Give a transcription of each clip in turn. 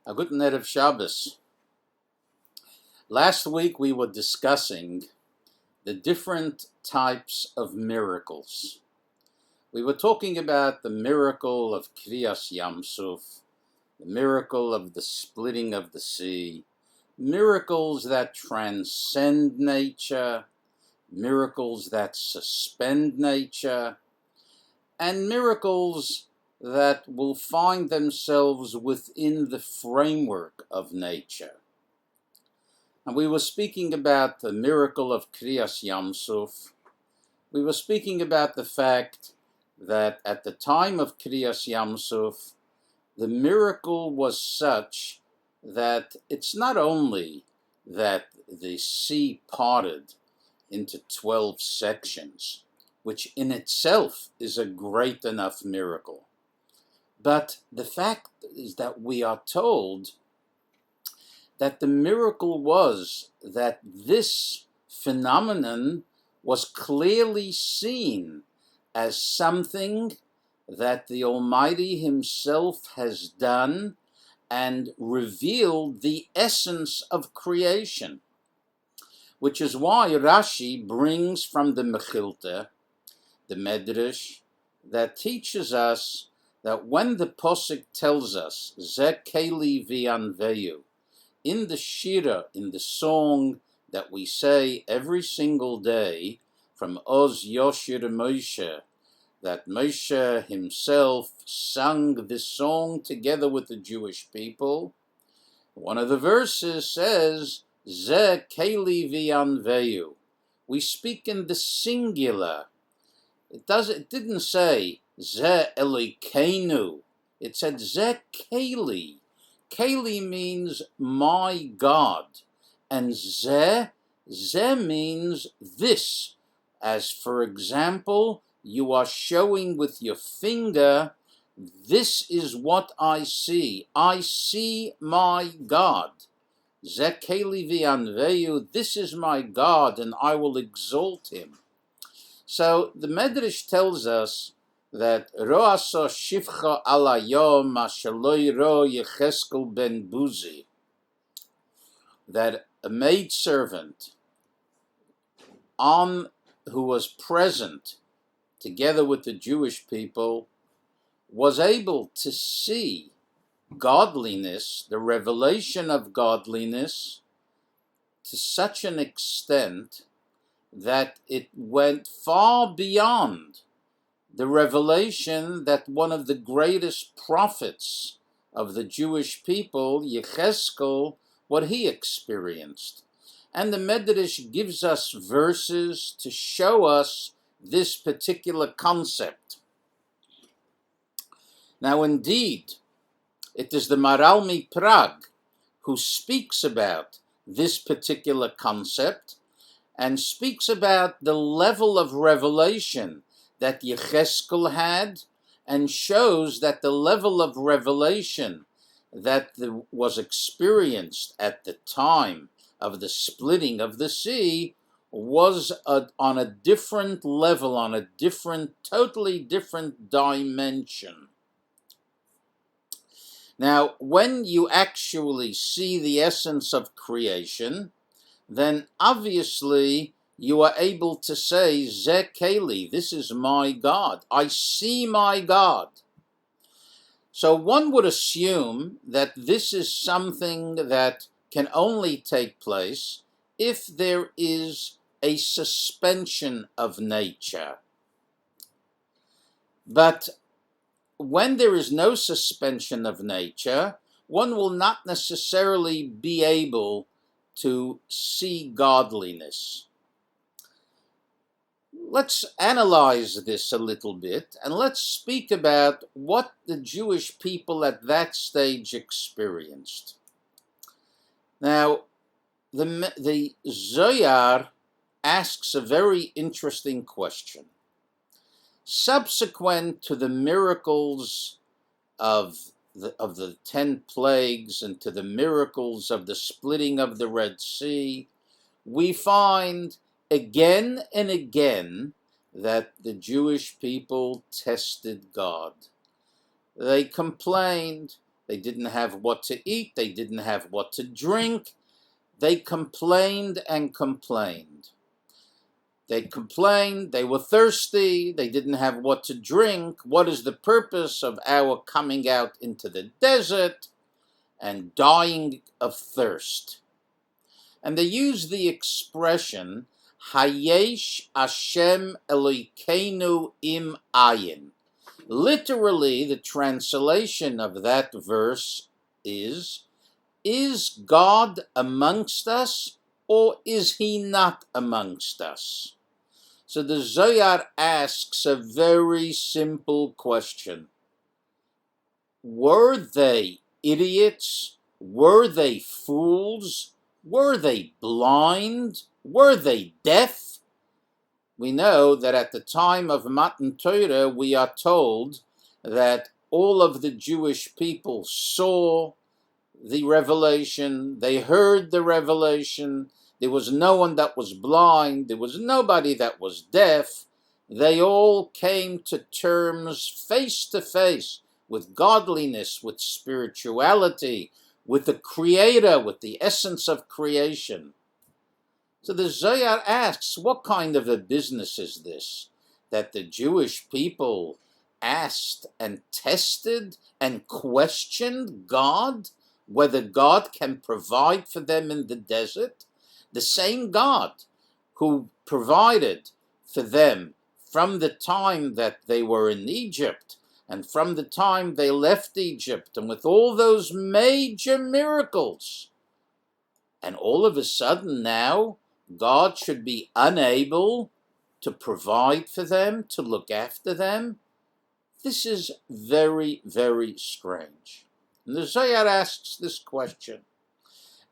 A guten Erev Shabbos. Last week we were discussing the different types of miracles. We were talking about the miracle of Kriyas Yamsuf, the miracle of the splitting of the sea, miracles that transcend nature, miracles that suspend nature, and miracles that will find themselves within the framework of nature. And we were speaking about the miracle of Kriyas Yamsuf. We were speaking about the fact that at the time of Kriyas Yamsuf, the miracle was such that it's not only that the sea parted into 12 sections, which in itself is a great enough miracle, but the fact is that we are told that the miracle was that this phenomenon was clearly seen as something that the Almighty Himself has done and revealed the essence of creation, which is why Rashi brings from the Mechilta, the Medrash, that teaches us that when the Posuk tells us, Ze Keli V'Anveyu, in the Shira, in the song that we say every single day from Oz Yoshir Moshe, that Moshe himself sung this song together with the Jewish people, one of the verses says, Ze Keli V'Anveyu. We speak in the singular. It didn't say Ze Elokeinu. It said Ze Keli. Keli means my God. And Ze means this. As for example, you are showing with your finger, this is what I see. I see my God. Ze Keli V'Anveyu, this is my God, and I will exalt him. So the Medrash tells us that Ro'aso Shivcha Alayom Mashaloi Ro Yecheskel Ben Buzi, that a maidservant who was present together with the Jewish people was able to see godliness, the revelation of godliness, to such an extent that it went far beyond the revelation that one of the greatest prophets of the Jewish people, Yecheskel, what he experienced. And the Medrash gives us verses to show us this particular concept. Now, indeed, it is the Maharal Prague who speaks about this particular concept and speaks about the level of revelation that Yecheskel had, and shows that the level of revelation that was experienced at the time of the splitting of the sea was on a different level, on a totally different dimension. Now, when you actually see the essence of creation, then obviously you are able to say, Ze Keli, this is my God. I see my God. So one would assume that this is something that can only take place if there is a suspension of nature. But when there is no suspension of nature, one will not necessarily be able to see godliness. Let's analyze this a little bit, and let's speak about what the Jewish people at that stage experienced. Now, the Zohar asks a very interesting question. Subsequent to the miracles of the 10 plagues and to the miracles of the splitting of the Red Sea, we find again and again that the Jewish people tested God. They complained, They didn't have what to eat. They didn't have what to drink. They complained and complained. They complained, they were thirsty, they didn't have what to drink. What is the purpose of our coming out into the desert and dying of thirst? And they use the expression, Hayesh Hashem Elokeinu im ayin. Literally, the translation of that verse is God amongst us, or is he not amongst us? So the Zohar asks a very simple question. Were they idiots? Were they fools? Were they blind? Were they deaf? We know that at the time of Matan Torah, we are told that all of the Jewish people saw the revelation, they heard the revelation. There was no one that was blind. There was nobody that was deaf. They all came to terms face to face with godliness, with spirituality, with the Creator, with the essence of creation. So the Zohar asks, what kind of a business is this? That the Jewish people asked and tested and questioned God, whether God can provide for them in the desert? The same God who provided for them from the time that they were in Egypt and from the time they left Egypt, and with all those major miracles. And all of a sudden now, God should be unable to provide for them, to look after them. This is very, very strange. And the Zohar asks this question.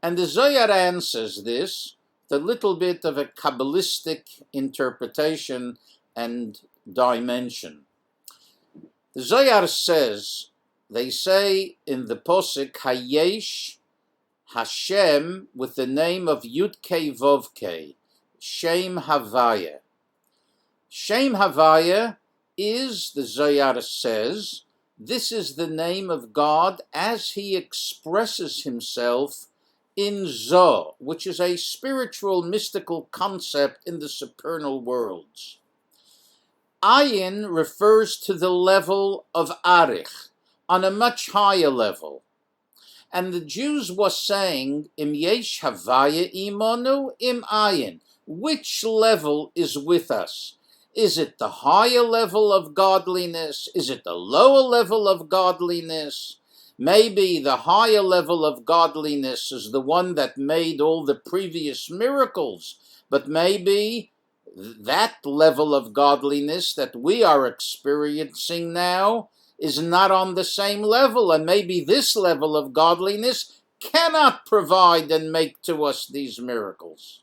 And the Zohar answers this with a little bit of a Kabbalistic interpretation and dimension. The Zohar says, they say in the Posuk, Hayesh Hashem, with the name of Yud-Kei Vov-Kei, Shem Havaya. Shem Havaya is, the Zohar says, this is the name of God as he expresses himself in Zoh, which is a spiritual, mystical concept in the supernal worlds. Ayin refers to the level of Arich, on a much higher level. And the Jews were saying, Im yesh havaya imonu, im ayin. Which level is with us? Is it the higher level of godliness? Is it the lower level of godliness? Maybe the higher level of godliness is the one that made all the previous miracles, but maybe that level of godliness that we are experiencing now is not on the same level, and maybe this level of godliness cannot provide and make to us these miracles.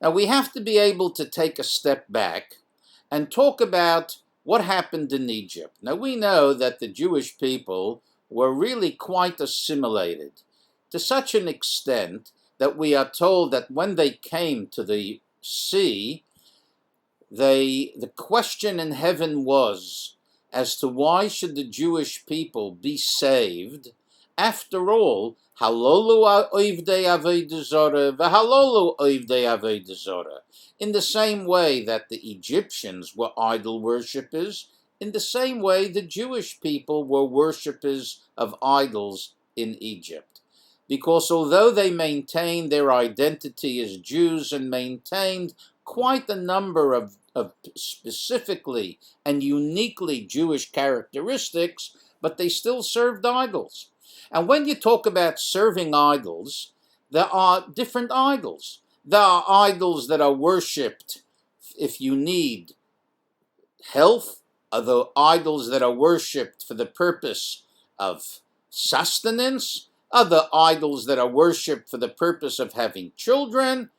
Now we have to be able to take a step back and talk about what happened in Egypt. Now we know that the Jewish people were really quite assimilated, to such an extent that we are told that when they came to the sea, the question in heaven was as to why should the Jewish people be saved. After all, halolu oivdei avodah zarah v'halolu oivdei avodah zarah. In the same way that the Egyptians were idol worshippers, in the same way the Jewish people were worshippers of idols in Egypt. Because although they maintained their identity as Jews and maintained quite a number of specifically and uniquely Jewish characteristics, but they still served idols. And when you talk about serving idols, there are different idols. There are idols that are worshipped if you need health, other idols that are worshipped for the purpose of sustenance, other idols that are worshipped for the purpose of having children,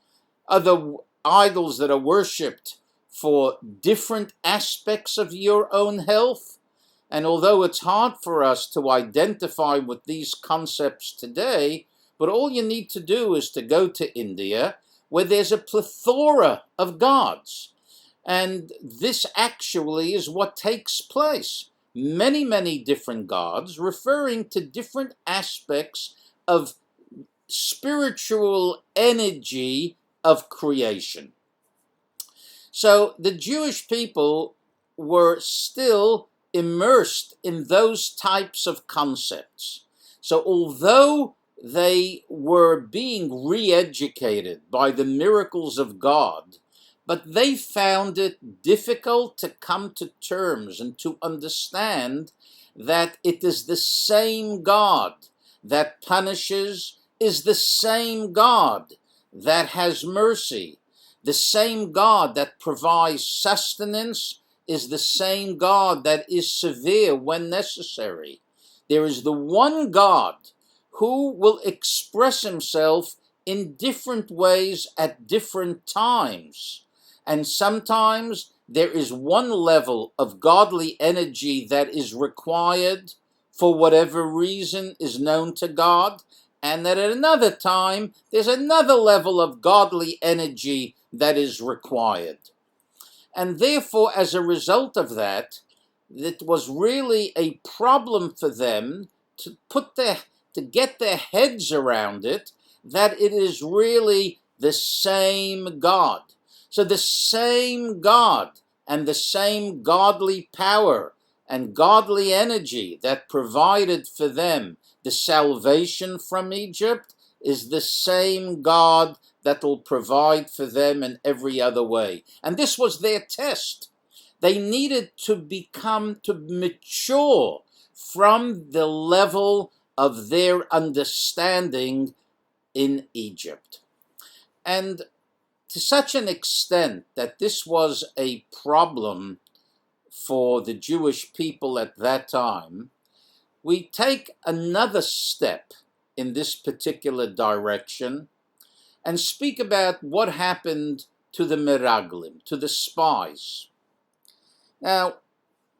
other idols that are worshipped for different aspects of your own health. And although it's hard for us to identify with these concepts today, but all you need to do is to go to India, where there's a plethora of gods. And this actually is what takes place. many, many different gods, referring to different aspects of spiritual energy of creation. So the Jewish people were still immersed in those types of concepts. So although they were being re-educated by the miracles of God, but they found it difficult to come to terms and to understand that it is the same God that punishes, is the same God that has mercy. The same God that provides sustenance is the same God that is severe when necessary. There is the one God who will express himself in different ways at different times. And sometimes there is one level of godly energy that is required for whatever reason is known to God, and that at another time there's another level of godly energy that is required. And therefore, as a result of that, it was really a problem for them to get their heads around it, that it is really the same God. So the same God and the same godly power and godly energy that provided for them the salvation from Egypt is the same God that will provide for them in every other way. And this was their test. They needed to mature from the level of their understanding in Egypt. And to such an extent that this was a problem for the Jewish people at that time, we take another step in this particular direction and speak about what happened to the Meraglim, to the spies. Now,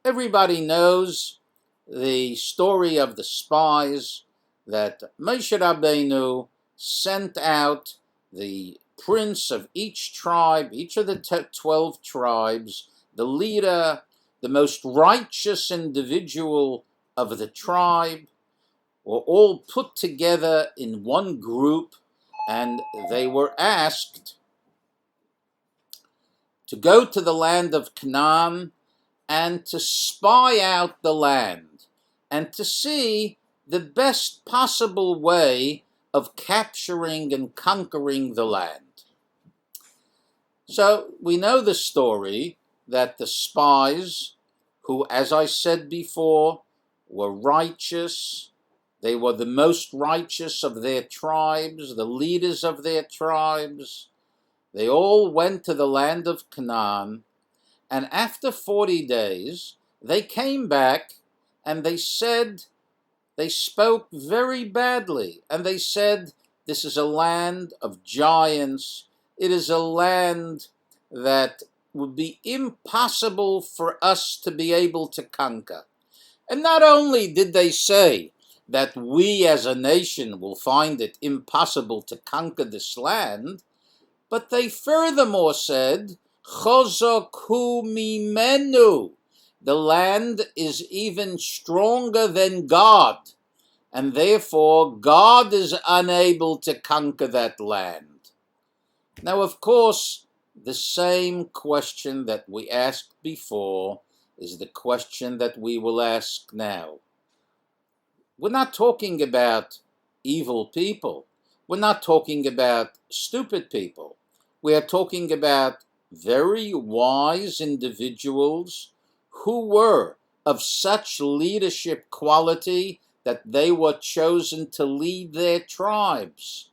everybody knows the story of the spies, that Moshe Rabbeinu sent out the prince of each tribe, each of the 12 tribes, the leader, the most righteous individual of the tribe, were all put together in one group, and they were asked to go to the land of Canaan and to spy out the land and to see the best possible way of capturing and conquering the land. So we know the story that the spies, who, as I said before, were righteous, they were the most righteous of their tribes, the leaders of their tribes, they all went to the land of Canaan, and after 40 days, they came back and they spoke very badly, and they said, this is a land of giants, it is a land that would be impossible for us to be able to conquer. And not only did they say that we as a nation will find it impossible to conquer this land, but they furthermore said, Chozok hu mimenu, the land is even stronger than God, and therefore God is unable to conquer that land. Now, of course, the same question that we asked before is the question that we will ask now. We're not talking about evil people. We're not talking about stupid people. We are talking about very wise individuals who were of such leadership quality that they were chosen to lead their tribes.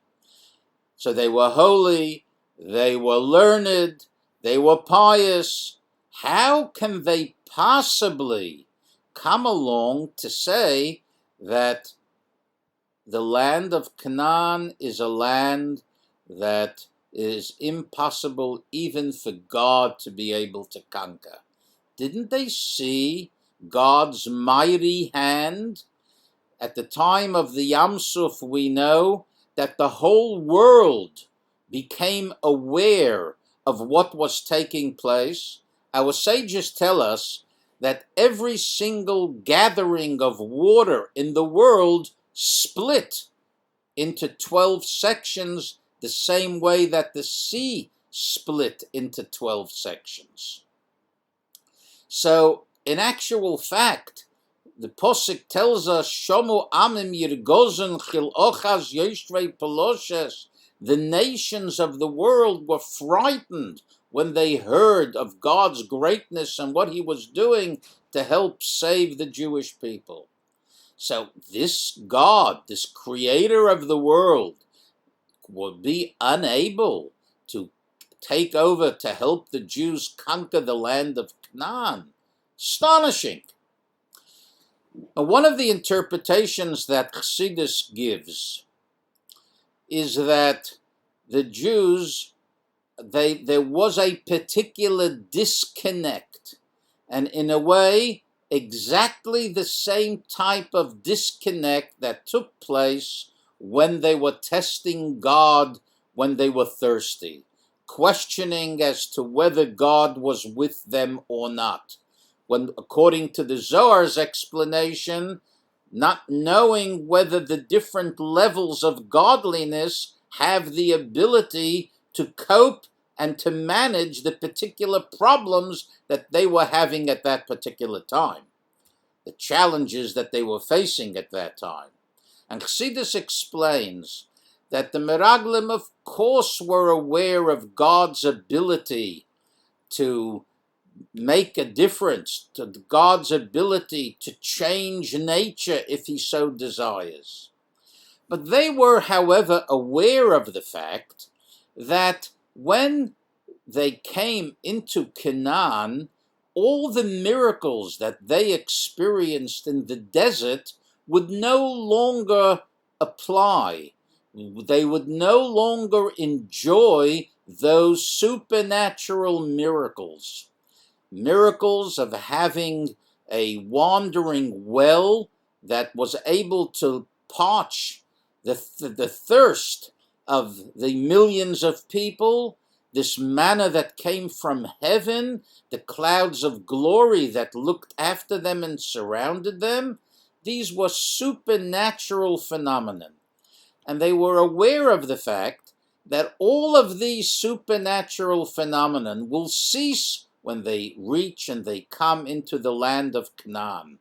So they were holy, they were learned, they were pious. How can they possibly come along to say that the land of Canaan is a land that is impossible even for God to be able to conquer? Didn't they see God's mighty hand? At the time of the Yam Suf, we know that the whole world became aware of what was taking place. Our sages tell us that every single gathering of water in the world split into 12 sections the same way that the sea split into 12 sections. So, in actual fact, the Posuk tells us, Shomu amim yirgozen chil ochaz yeshrei peloshes. The nations of the world were frightened when they heard of God's greatness and what he was doing to help save the Jewish people. So this God, this creator of the world, would be unable to take over to help the Jews conquer the land of Canaan. Astonishing. One of the interpretations that Chassidus gives is that the Jews, there was a particular disconnect, and in a way, exactly the same type of disconnect that took place when they were testing God when they were thirsty, questioning as to whether God was with them or not. When, according to the Zohar's explanation, not knowing whether the different levels of godliness have the ability to cope and to manage the particular problems that they were having at that particular time, the challenges that they were facing at that time. And Chassidus explains that the Meraglim, of course, were aware of God's ability to make a difference, to God's ability to change nature if he so desires. But they were, however, aware of the fact that when they came into Canaan, all the miracles that they experienced in the desert would no longer apply. They would no longer enjoy those supernatural miracles. Miracles of having a wandering well that was able to parch the thirst of the millions of people, this manna that came from heaven, the clouds of glory that looked after them and surrounded them. These were supernatural phenomena. And they were aware of the fact that all of these supernatural phenomena will cease when they reach and they come into the land of Canaan.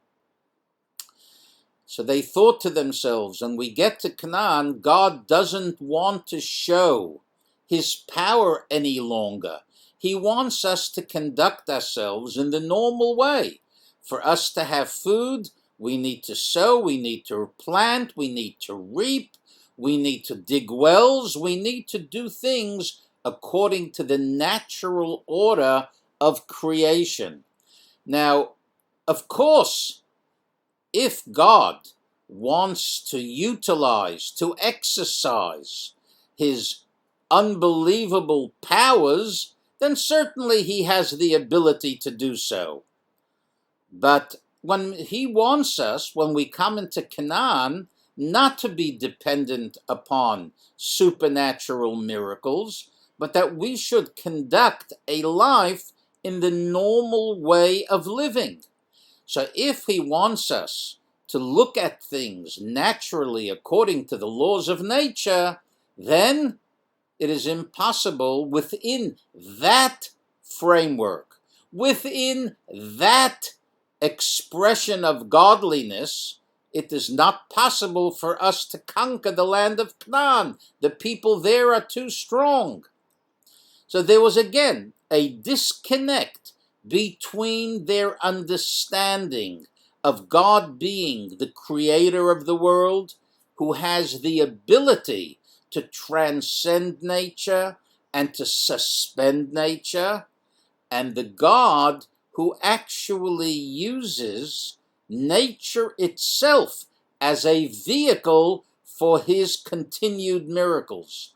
So they thought to themselves, when we get to Canaan, God doesn't want to show his power any longer. He wants us to conduct ourselves in the normal way. For us to have food, we need to sow, we need to plant, we need to reap, we need to dig wells, we need to do things according to the natural order of creation. Now, of course, if God wants to utilize, to exercise his unbelievable powers, then certainly he has the ability to do so. But when he wants us, when we come into Canaan, not to be dependent upon supernatural miracles, but that we should conduct a life in the normal way of living. So if he wants us to look at things naturally according to the laws of nature, then it is impossible within that framework, within that expression of godliness, it is not possible for us to conquer the land of Canaan. The people there are too strong. So there was again a disconnect between their understanding of God being the creator of the world, who has the ability to transcend nature and to suspend nature, and the God who actually uses nature itself as a vehicle for his continued miracles.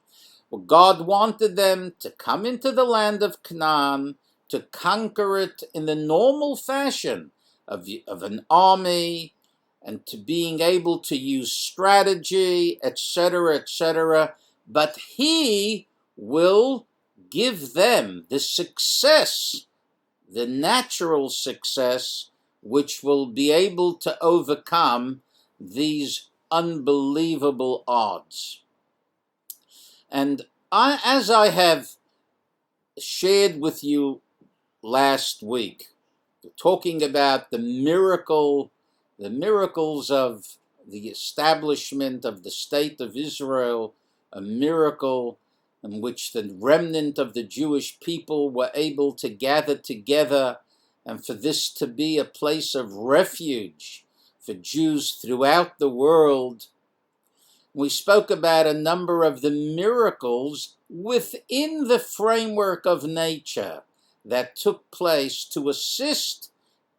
Well, God wanted them to come into the land of Canaan, to conquer it in the normal fashion of an army, and to being able to use strategy, etc., but he will give them the success, the natural success, which will be able to overcome these unbelievable odds. And as I have shared with you last week, talking about the miracles of the establishment of the State of Israel, a miracle in which the remnant of the Jewish people were able to gather together, and for this to be a place of refuge for Jews throughout the world. We spoke about a number of the miracles within the framework of nature that took place to assist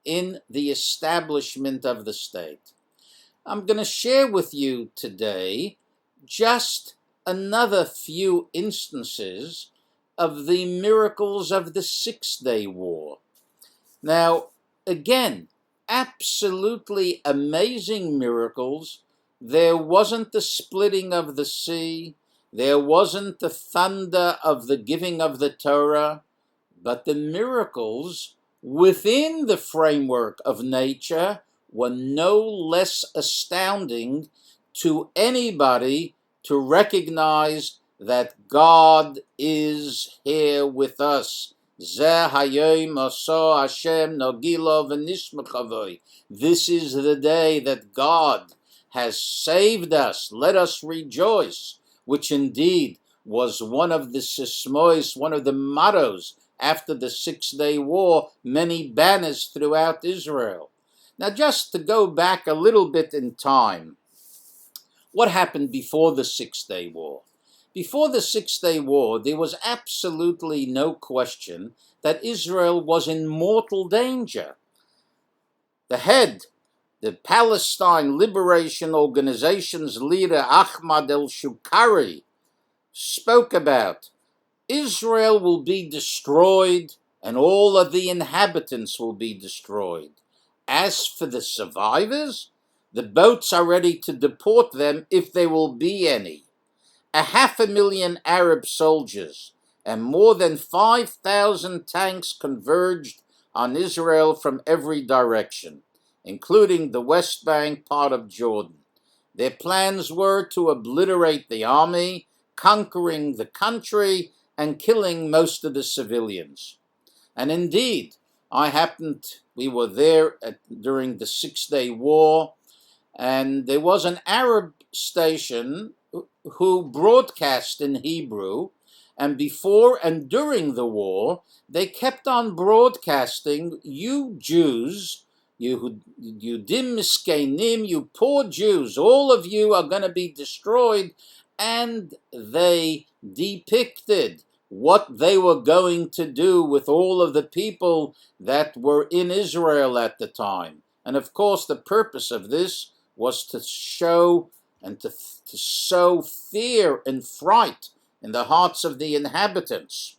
in the establishment of the state. I'm going to share with you today just another few instances of the miracles of the 6-Day War. Now, again, absolutely amazing miracles. There wasn't the splitting of the sea, there wasn't the thunder of the giving of the Torah, but the miracles within the framework of nature were no less astounding to anybody to recognize that God is here with us. This is the day that God has saved us. Let us rejoice, which indeed was one of the sismois, one of the mottos after the 6-Day War, many banners throughout Israel. Now, just to go back a little bit in time, what happened before the 6-Day War? Before the 6-Day War, there was absolutely no question that Israel was in mortal danger. The head, the Palestine Liberation Organization's leader, Ahmad el-Shukari, spoke about Israel will be destroyed and all of the inhabitants will be destroyed. As for the survivors, the boats are ready to deport them if there will be any. 500,000 Arab soldiers and more than 5,000 tanks converged on Israel from every direction, including the West Bank part of Jordan. Their plans were to obliterate the army, conquering the country, and killing most of the civilians. And indeed, we were there during the 6-Day War, and there was an Arab station who broadcast in Hebrew, and before and during the war, they kept on broadcasting, you Jews, you Yudim Miskenim, you poor Jews, all of you are going to be destroyed, and they depicted what they were going to do with all of the people that were in Israel at the time. And of course, the purpose of this was to show and to sow fear and fright in the hearts of the inhabitants.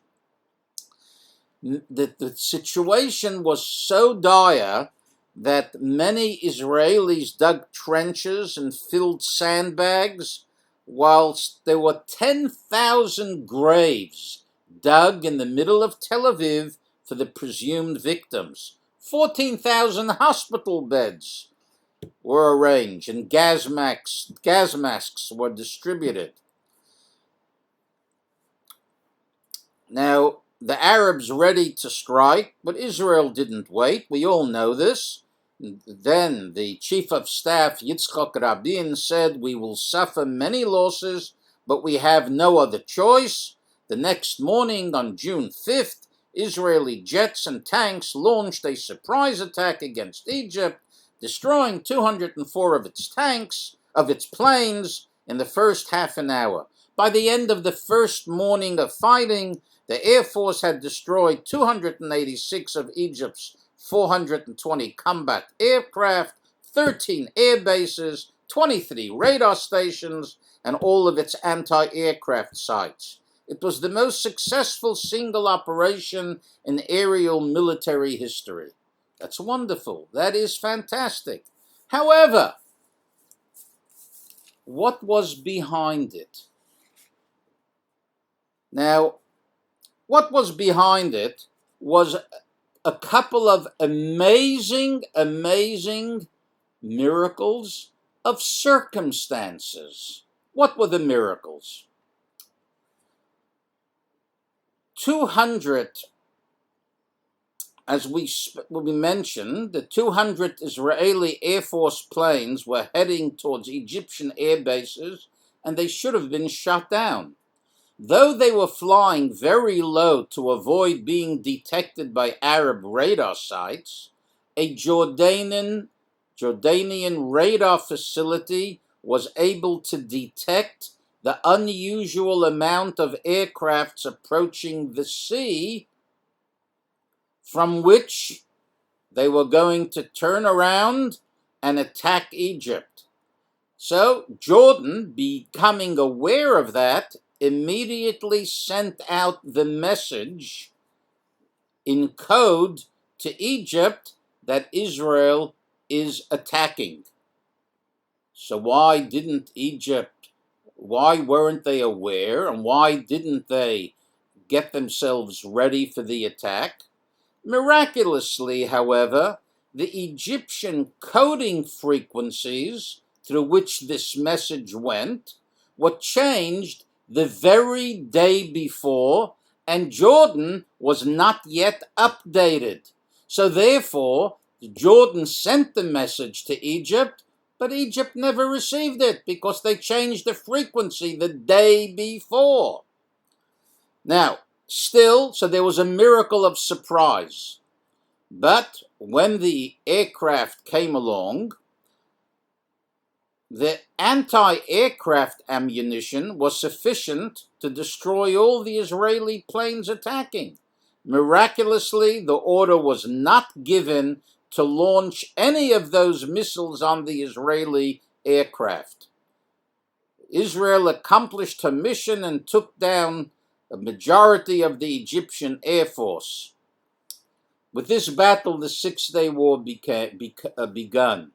The situation was so dire that many Israelis dug trenches and filled sandbags, whilst there were 10,000 graves dug in the middle of Tel Aviv for the presumed victims. 14,000 hospital beds were arranged and gas masks were distributed. Now, the Arabs ready to strike, but Israel didn't wait. We all know this. Then the chief of staff, Yitzchak Rabin, said, we will suffer many losses, but we have no other choice. The next morning, on June 5th, Israeli jets and tanks launched a surprise attack against Egypt, destroying 204 of its planes in the first half an hour. By the end of the first morning of fighting, the Air Force had destroyed 286 of Egypt's 420 combat aircraft, 13 air bases, 23 radar stations, and all of its anti-aircraft sites. It was the most successful single operation in aerial military history. That's wonderful. That is fantastic. However, what was behind it? Now, what was behind it was a couple of amazing miracles of circumstances. What were the miracles? 200, as we mentioned, the 200 Israeli Air Force planes were heading towards Egyptian air bases, and they should have been shot down. Though they were flying very low to avoid being detected by Arab radar sites, a Jordanian radar facility was able to detect the unusual amount of aircrafts approaching the sea from which they were going to turn around and attack Egypt. So Jordan, becoming aware of that, immediately sent out the message in code to Egypt that Israel is attacking. So why weren't they aware, and why didn't they get themselves ready for the attack? Miraculously, however, the Egyptian coding frequencies through which this message went were changed the very day before, and Jordan was not yet updated. So therefore, Jordan sent the message to Egypt, but Egypt never received it because they changed the frequency the day before. Now, still, so there was a miracle of surprise. But when the aircraft came along, the anti-aircraft ammunition was sufficient to destroy all the Israeli planes attacking. Miraculously, the order was not given to launch any of those missiles on the Israeli aircraft. Israel accomplished her mission and took down a majority of the Egyptian Air Force. With this battle, the Six-Day War begun.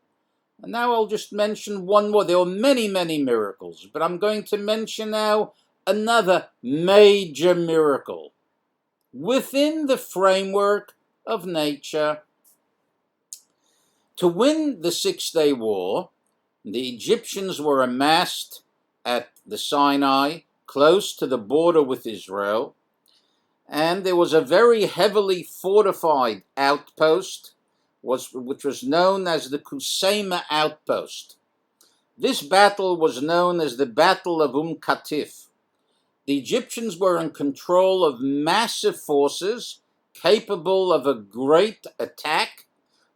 And now I'll just mention one more. There were many miracles, but I'm going to mention now another major miracle within the framework of nature. To win the Six-Day War, the Egyptians were amassed at the Sinai, close to the border with Israel, and there was a very heavily fortified outpost, which was known as the Kusema Outpost. This battle was known as the Battle of Katif. The Egyptians were in control of massive forces capable of a great attack,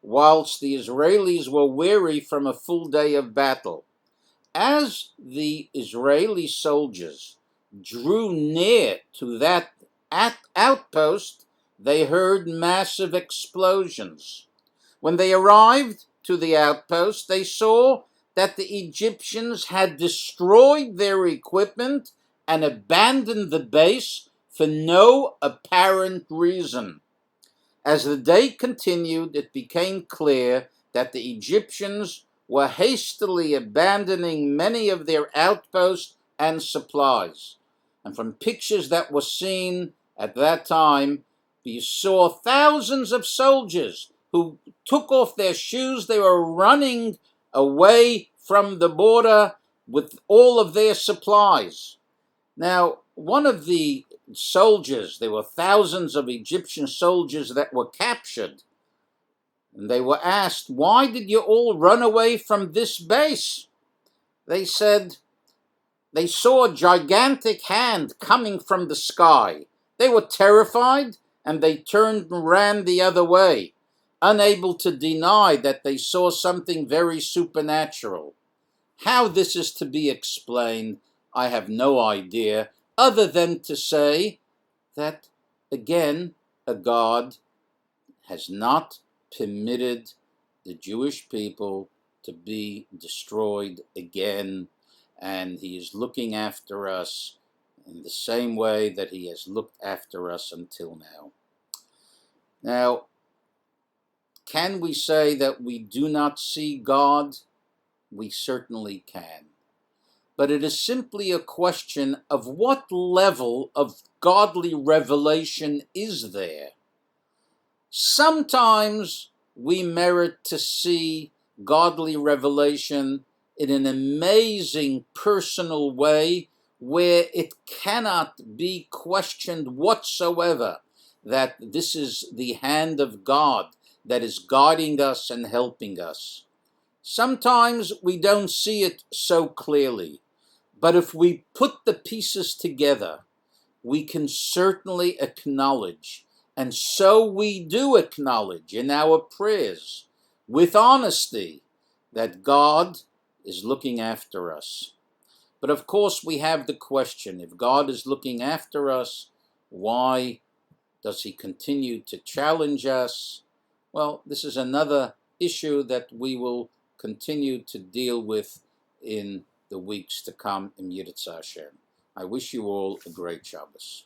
whilst the Israelis were weary from a full day of battle. As the Israeli soldiers drew near to that outpost, they heard massive explosions. When they arrived to the outpost, they saw that the Egyptians had destroyed their equipment and abandoned the base for no apparent reason. As the day continued, it became clear that the Egyptians were hastily abandoning many of their outposts and supplies. And from pictures that were seen at that time, you saw thousands of soldiers who took off their shoes. They were running away from the border with all of their supplies. Now, one of the soldiers, there were thousands of Egyptian soldiers that were captured, and they were asked, "Why did you all run away from this base?" They said they saw a gigantic hand coming from the sky. They were terrified, and they turned and ran the other way, unable to deny that they saw something very supernatural. How this is to be explained, I have no idea, other than to say that, again, a God has not permitted the Jewish people to be destroyed again, and he is looking after us in the same way that he has looked after us until now. Now, can we say that we do not see God? We certainly can. But it is simply a question of what level of godly revelation is there. Sometimes we merit to see godly revelation in an amazing personal way where it cannot be questioned whatsoever that this is the hand of God that is guiding us and helping us. Sometimes we don't see it so clearly, but if we put the pieces together, we can certainly acknowledge, and so we do acknowledge in our prayers with honesty, that God is looking after us. But of course, we have the question, if God is looking after us, why does he continue to challenge us? Well, this is another issue that we will continue to deal with in the weeks to come in Yitzhak Hashem. I wish you all a great Shabbos.